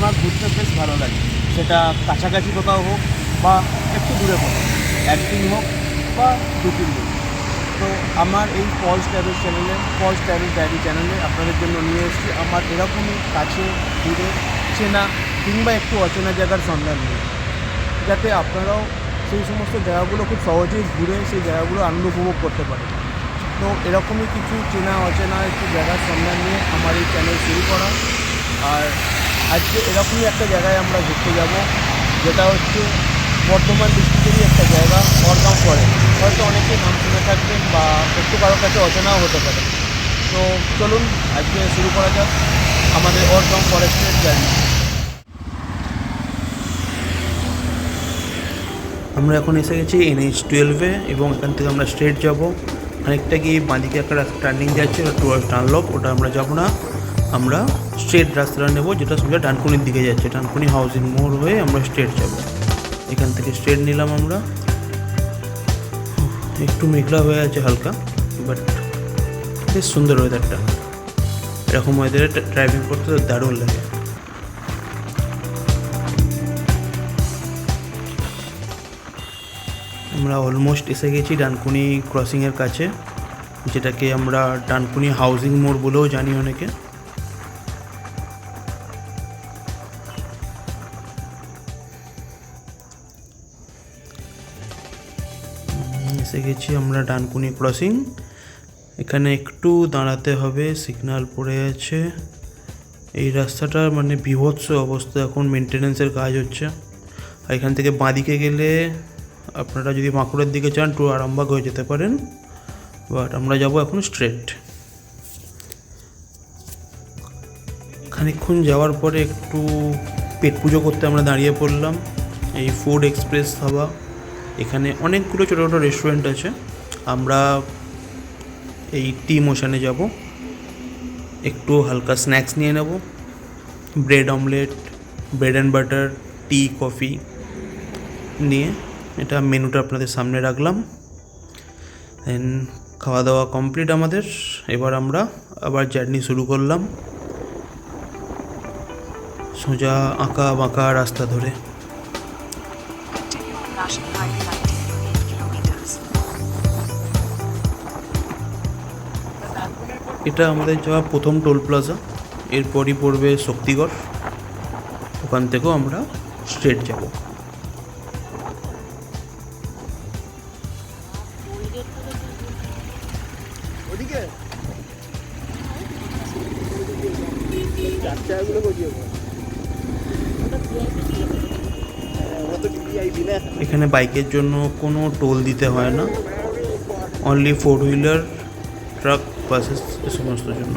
আমার ঘুরতে বেশ ভালো লাগে, সেটা কাছাকাছি কোথাও হোক বা একটু দূরে কোথাও, একদিন হোক বা 2-3 দিন। তো আমার এই পলস ট্রাভেল চ্যানেলে, পলস ট্রাভেল ডায়েরি চ্যানেলে আপনাদের জন্য নিয়ে এসেছি আমার এরকমই কাছে দূরে চেনা কিংবা একটু অচেনা জায়গার সন্ধান নিয়ে, যাতে আপনারাও সেই সমস্ত জায়গাগুলো খুব সহজেই ঘুরে সেই জায়গাগুলো আনন্দ উপভোগ করতে পারেন। তো এরকমই কিছু চেনা অচেনা একটু জায়গার সন্ধান নিয়ে আমার এই চ্যানেল শুরু করা। আর আজকে এরকমই একটা জায়গায় আমরা ঘুরতে যাব, যেটা হচ্ছে বর্ধমান ডিস্ট্রিক্টেরই একটা জায়গা, অরগাম ফরেস্ট। হয়তো অনেকেই নাম শুনে থাকবেন বা একটু কারোর কাছে অচেনাও হতে পারে। তো চলুন আজকে শুরু করা যাক আমাদের অরগাম ফরেস্টের জার্নি। আমরা এখন এসে গেছি NH-12 এবং এখান থেকে আমরা স্ট্রেট যাব। অনেকটা গিয়ে বাঁদিকে একটা টার্নিং যাচ্ছে, ওটা টুয়ার্ড ডানলপ, ওটা আমরা যাবো না, আমরা স্ট্রেট রাস্তাটা নেব যেটা সোজা ডানকুনির দিকে যাচ্ছে। ডানকুনি হাউজিং মোড় হয়ে আমরা স্ট্রেট যাব। এখান থেকে স্ট্রেট নিলাম আমরা। একটু মেঘলা হয়ে আছে হালকা, বাট বেশ সুন্দর ওয়েদারটা। এরকম ওয়েদারে ড্রাইভিং করতে দারুণ লাগে। আমরা অলমোস্ট এসে গেছি ডানকুনি ক্রসিংয়ের কাছে, যেটাকে আমরা ডানকুনি হাউজিং মোড় বলেও জানি অনেকে। এসে গেছি আমরা ডানকুনি ক্রসিং। এখানে একটু দাঁড়াতে হবে, সিগন্যাল পড়ে আছে। এই রাস্তাটা মানে বীভৎস অবস্থা, এখন মেনটেন্যান্সের কাজ হচ্ছে। আর এখান থেকে বাঁদিকে গেলে আপনারা যদি বাঁকুড়ার দিকে চান টু আরামবাগ হয়ে যেতে পারেন, বাট আমরা যাব এখন স্ট্রেট। খানিকক্ষণ যাওয়ার পরে একটু পেট পুজো করতে আমরা দাঁড়িয়ে পড়লাম এই ফুড এক্সপ্রেস ধাবা। এখানে অনেকগুলো ছোটো ছোটো রেস্টুরেন্ট আছে। আমরা এই টি মোশনে যাব, একটু হালকা স্ন্যাক্স নিয়ে নেব, bread omelette, bread and butter, T, coffee নিয়ে এটা মেনুটা আপনাদের সামনে রাখলাম। দেন খাওয়া দাওয়া কমপ্লিট আমাদের। এবার আমরা আবার জার্নি শুরু করলাম সোজা আঁকা বাঁকা রাস্তা ধরে। এটা আমাদের যাওয়া প্রথম টোল প্লাজা, এরপরই পড়বে শক্তিগড়। ওখান থেকেও আমরা স্ট্রেট যাব। এখানে বাইকের জন্য কোনো টোল দিতে হয় না, অনলি 4 হুইলার, ট্রাক, বাসেস এ সমস্ত জন্য।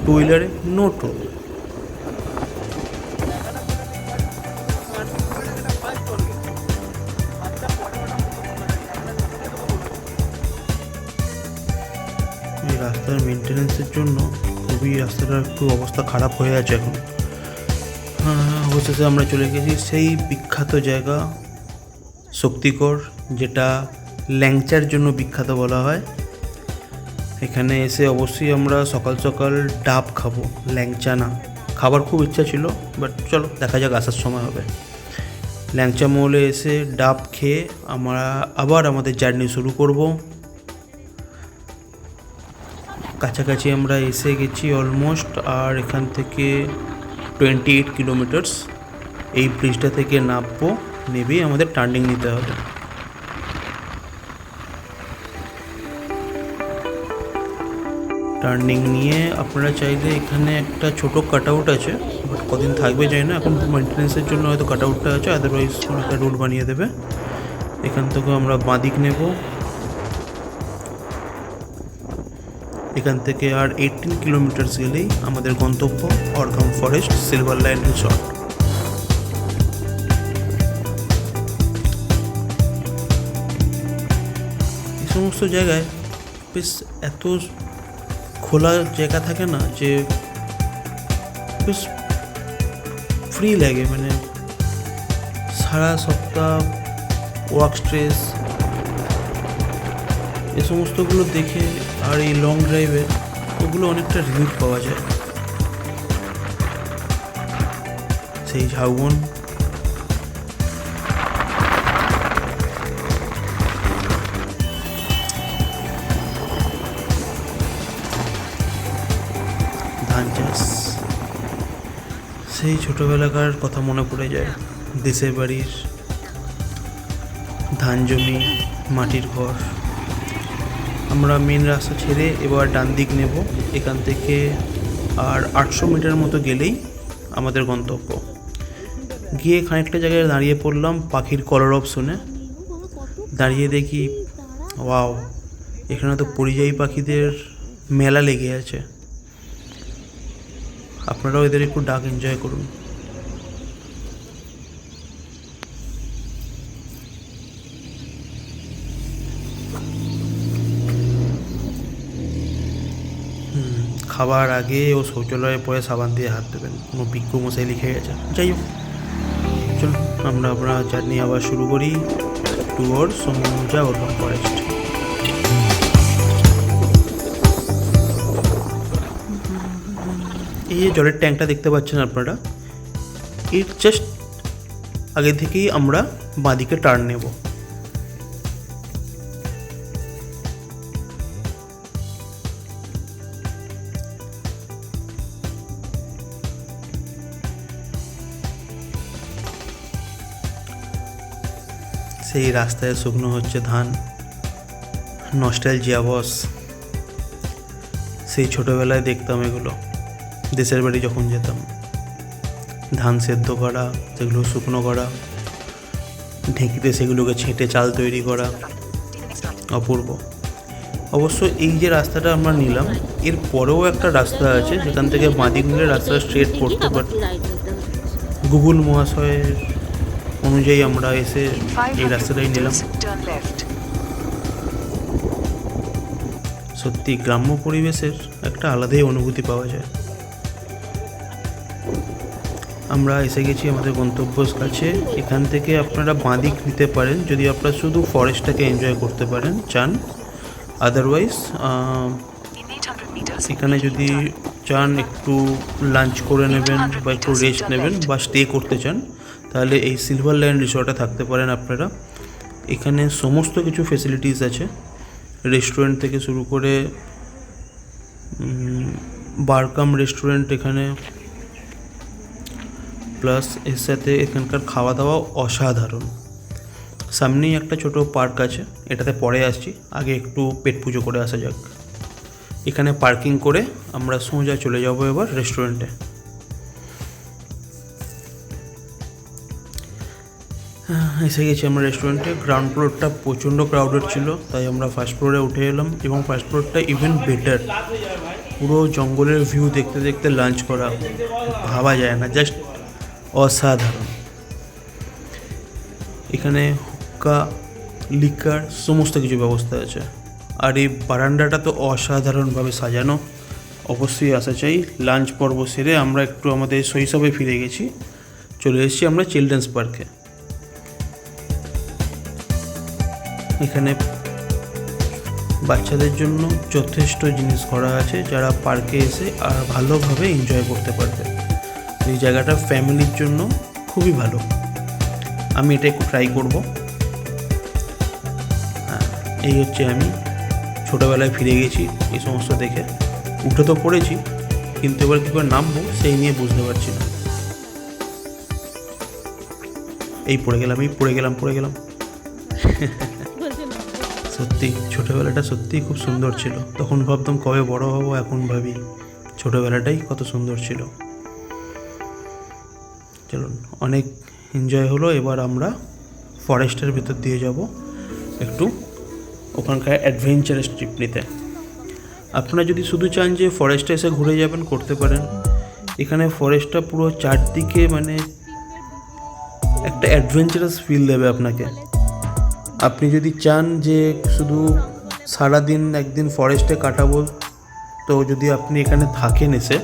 2 হুইলারে নো টোল। এই রাস্তার মেনটেন্যান্সের জন্য খুবই রাস্তাটার একটু অবস্থা খারাপ হয়ে আছে এখন। অবশেষে আমরা চলে গেছি সেই বিখ্যাত জায়গা শক্তিগড়, যেটা ল্যাংচার জন্য বিখ্যাত বলা হয়। এখানে এসে অবশ্যই আমরা সকাল সকাল ডাব খাবো, ল্যাংচা না। খাবার খুব ইচ্ছা ছিল, বাট চলো দেখা যাক, আসার সময় হবে। ল্যাংচা মহলে এসে ডাব খেয়ে আমরা আবার আমাদের জার্নি শুরু করব। কাছাকাছি আমরা এসে গেছি অলমোস্ট, আর এখান থেকে 28 কিলোমিটার্স। এই ব্রিজটা থেকে নামবো, নেবেই আমাদের টার্নিং নিতে হবে। টার্নিং নিয়ে আপনারা চাইলে এখানে একটা ছোটো কাট আউট আছে, বাট কদিন থাকবে যায় না, এখন মেনটেন্যান্সের জন্য হয়তো কাট আউটটা আছে, আদারওয়াইজ কোনো একটা রুট বানিয়ে দেবে। এখান থেকে আমরা বাঁদিক নেব। এখান থেকে আর 18 কিলোমিটার্স গেলেই আমাদের গন্তব্য অরগাম ফরেস্ট সিলভার লাইন রিসর্ট। এই সমস্ত জায়গায় বেশ এত খোলা জায়গা থাকে না, যে বেশ ফ্রি লাগে। মানে সারা সপ্তাহ ওয়ার্ক স্ট্রেস এ সমস্তগুলো দেখে আর এই লং ড্রাইভে ওগুলো অনেকটা রিলিফ পাওয়া যায়। সেই ঝাউবন। ধান চাষ, সেই ছোটোবেলাকার কথা মনে পড়ে যায়। দেশের বাড়ির ধান জমি, মাটির ঘর। আমরা মেন রাস্তা ছেড়ে এবার ডান দিক নেব। এখান থেকে আর 800 মিটার মতো গেলেই আমাদের গন্তব্য। গিয়ে খানিকটা জায়গায় দাঁড়িয়ে পড়লাম পাখির কলরব শুনে। দাঁড়িয়ে দেখি ওয়াও, এখানে তো পরিযায়ী পাখিদের মেলা লেগে আছে। আপনারাও এদের একটু ডাক এনজয় করুন। খাবার আগে ও শৌচালয়ে পরে সাবান দিয়ে হাত দেবেন, কোনো বিজ্ঞ মশাই লিখে গেছে। যাই হোক, চলুন আমরা জার্নি আবার শুরু করি টুয়ার্ড সমুজা ওরকম ফরেস্ট। এই যে জলের ট্যাঙ্কটা দেখতে পাচ্ছেন আপনারা, এর জাস্ট আগে থেকেই আমরা বাঁদিকে টার্ন নেব। সেই রাস্তায় শুকনো হচ্ছে ধান। নস্টালজিয়া বস। সেই ছোটোবেলায় দেখতাম এগুলো, দেশের বাড়ি যখন যেতাম। ধান সেদ্ধ করা, সেগুলো শুকনো করা, ঢেঁকিতে সেগুলোকে ছেঁটে চাল তৈরি করা, অপূর্ব। অবশ্য এই যে রাস্তাটা আমরা নিলাম, এর পরেও একটা রাস্তা আছে যেখান থেকে বাঁদিক নিলে রাস্তাটা স্ট্রেট পড়তে পারে। গুগল মহাশয়ের অনুযায়ী আমরা এসে এই রাস্তাটাই নিলাম। সত্যি গ্রাম্য পরিবেশের একটা আলাদাই অনুভূতি পাওয়া যায়। আমরা এসে গেছি আমাদের গন্তব্যের কাছে। এখান থেকে আপনারা বাঁদিক নিতে পারেন যদি আপনারা শুধু ফরেস্টটাকে এনজয় করতে পারেন চান। আদারওয়াইজ এখানে যদি চান একটু লাঞ্চ করে নেবেন বা একটু রেস্ট নেবেন বা স্টে করতে চান, তাহলে এই সিলভার লাইন রিসর্টে থাকতে পারেন আপনারা। এখানে সমস্ত কিছু ফেসিলিটিস আছে, রেস্টুরেন্ট থেকে শুরু করে বারকাম রেস্টুরেন্ট এখানে, প্লাস এর সাথে এখানকার খাওয়া দাওয়া অসাধারণ। সামনেই একটা ছোট পার্ক আছে, এটাতে পরে আসছি, আগে একটু পেট পুজো করে আসা যাক। এখানে পার্কিং করে আমরা সোজা চলে যাব এবার রেস্টুরেন্টে। এসে গেছি আমরা রেস্টুরেন্টে। গ্রাউন্ড ফ্লোরটা প্রচণ্ড ক্রাউডেড ছিল, তাই আমরা ফার্স্ট ফ্লোরে উঠে এলাম। এবং ফার্স্ট ফ্লোরটা ইভেন বেটার, পুরো জঙ্গলের ভিউ দেখতে দেখতে লাঞ্চ করা ভাবা যায় না, জাস্ট অসাধারণ। এখানে হুক্কা, লিকার সমস্ত কিছু ব্যবস্থা আছে। আর এই বারান্দাটা তো অসাধারণভাবে সাজানো, অবশ্যই আসা চাই। লাঞ্চ পর্ব সেরে আমরা একটু আমাদের শৈশবে ফিরে গেছি, চলে এসেছি আমরা চিলড্রেন্স পার্কে। এখানে বাচ্চাদের জন্য যথেষ্ট জিনিস করা আছে, যারা পার্কে এসে আর ভালোভাবে এনজয় করতে পারবে। এই জায়গাটা ফ্যামিলির জন্য খুবই ভালো। আমি এটা একটু ট্রাই করব। হ্যাঁ, এই হচ্ছে আমি ছোটোবেলায় ফিরে গেছি এই সমস্ত দেখে। উঠে তো পড়েছি, কিন্তু এবার কী করে নামবো সেই নিয়ে বুঝতে পারছি না। এই পড়ে গেলাম। সত্যি ছোটোবেলাটা সত্যিই খুব সুন্দর ছিল। তখন ভাবতাম কবে বড় হব, এখন ভাবি ছোটোবেলাটাই কত সুন্দর ছিল। চলুন, অনেক এনজয় হলো। এবার আমরা ফরেস্টের ভিতর দিয়ে যাব একটু ওখানকার অ্যাডভেঞ্চারাস ট্রিপ নিতে। আপনারা যদি শুধু চান যে ফরেস্টে এসে ঘুরে যাবেন, করতে পারেন। এখানে ফরেস্টটা পুরো চারদিকে মানে একটা অ্যাডভেঞ্চারাস ফিল দেবে আপনাকে। আপনি যদি চান যে শুধু সারাদিন একদিন ফরেস্টে কাটাবো, তো যদি আপনি এখানে থাকেন এসে,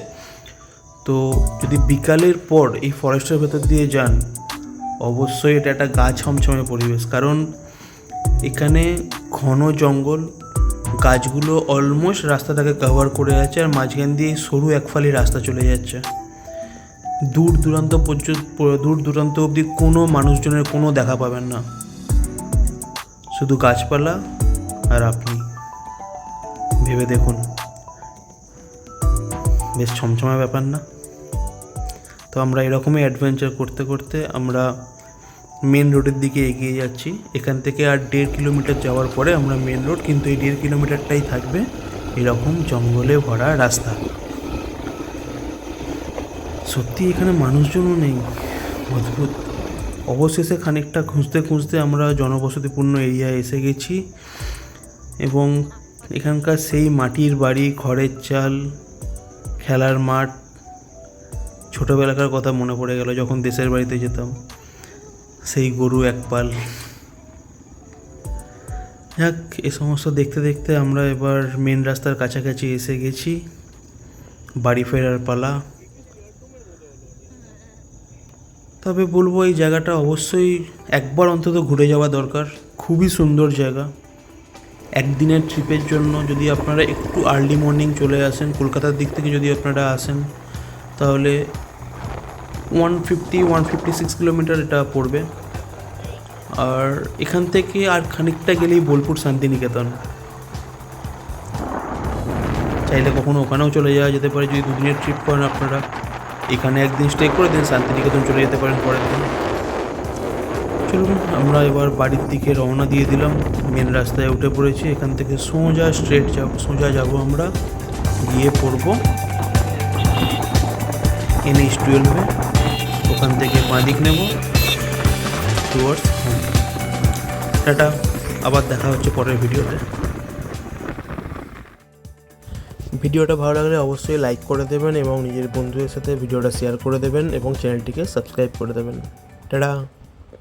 তো যদি বিকালের পর এই ফরেস্টের ভেতর দিয়ে যান, অবশ্যই এটা একটা গা ছমছমে পরিবেশ। কারণ এখানে ঘন জঙ্গল, গাছগুলো অলমোস্ট রাস্তাটাকে কভার করে আছে, আর মাঝখান দিয়ে সরু একফালি রাস্তা চলে যাচ্ছে। দূর দূরান্ত অবধি কোনো মানুষজনের কোনো দেখা পাবেন না, শুধু গাছপালা আর আপনি। ভেবে দেখুন, বেশ ছমছমা ব্যাপার না? তো আমরা এরকমই অ্যাডভেঞ্চার করতে করতে আমরা মেন রোডের দিকে এগিয়ে যাচ্ছি। এখান থেকে আর 1.5 কিলোমিটার যাওয়ার পরে আমরা মেন রোড, কিন্তু এই 1.5 কিলোমিটারটাই থাকবে এরকম জঙ্গলে ভরা রাস্তা। সত্যি এখানে মানুষজনও নেই, অদ্ভুত। অবশেষে খানিকটা খুঁজতে খুঁজতে আমরা জনবসতিপূর্ণ এরিয়ায় এসে গেছি এবং এখানকার সেই মাটির বাড়ি, খড়ের চাল, খেলার মাঠ, ছোটোবেলাকার কথা মনে পড়ে গেল যখন দেশের বাড়িতে যেতাম। সেই গরু একপাল। যাক, এ সমস্ত দেখতে দেখতে আমরা এবার মেন রাস্তার কাছাকাছি এসে গেছি। বাড়ি ফেরার পালা। তবে বলবো এই জায়গাটা অবশ্যই একবার অন্তত ঘুরে যাওয়া দরকার। খুবই সুন্দর জায়গা। একদিনের ট্রিপের জন্য যদি আপনারা একটু আর্লি মর্নিং চলে আসেন, কলকাতার দিক থেকে যদি আপনারা আসেন, তাহলে 156 কিলোমিটার এটা পড়বে। আর এখান থেকে আর খানিকটা গেলেই বোলপুর শান্তিনিকেতন। চাইলে কখনো ওখানেও চলে যাওয়া যেতে পারে যদি দুদিনের ট্রিপ করেন আপনারা। এখানে একদিন স্টে করে দেন, শান্তিনিকেতন চলে যেতে পারেন পরের দিন। চলুন আমরা এবার বাড়ির দিকে রওনা দিয়ে দিলাম। মেন রাস্তায় উঠে পড়েছি। এখান থেকে সোজা যাব আমরা, গিয়ে পড়ব NH-12 ওখান থেকে বাঁ দিক নেব টুয়ার্ডস হোম। টাটা, আবার দেখা হচ্ছে পরের ভিডিওতে। ভিডিওটা ভালো লাগলে অবশ্যই লাইক করে দেবেন এবং নিজের বন্ধুদের সাথে ভিডিওটা শেয়ার করে দেবেন এবং চ্যানেলটিকে সাবস্ক্রাইব করে দেবেন। টাটা।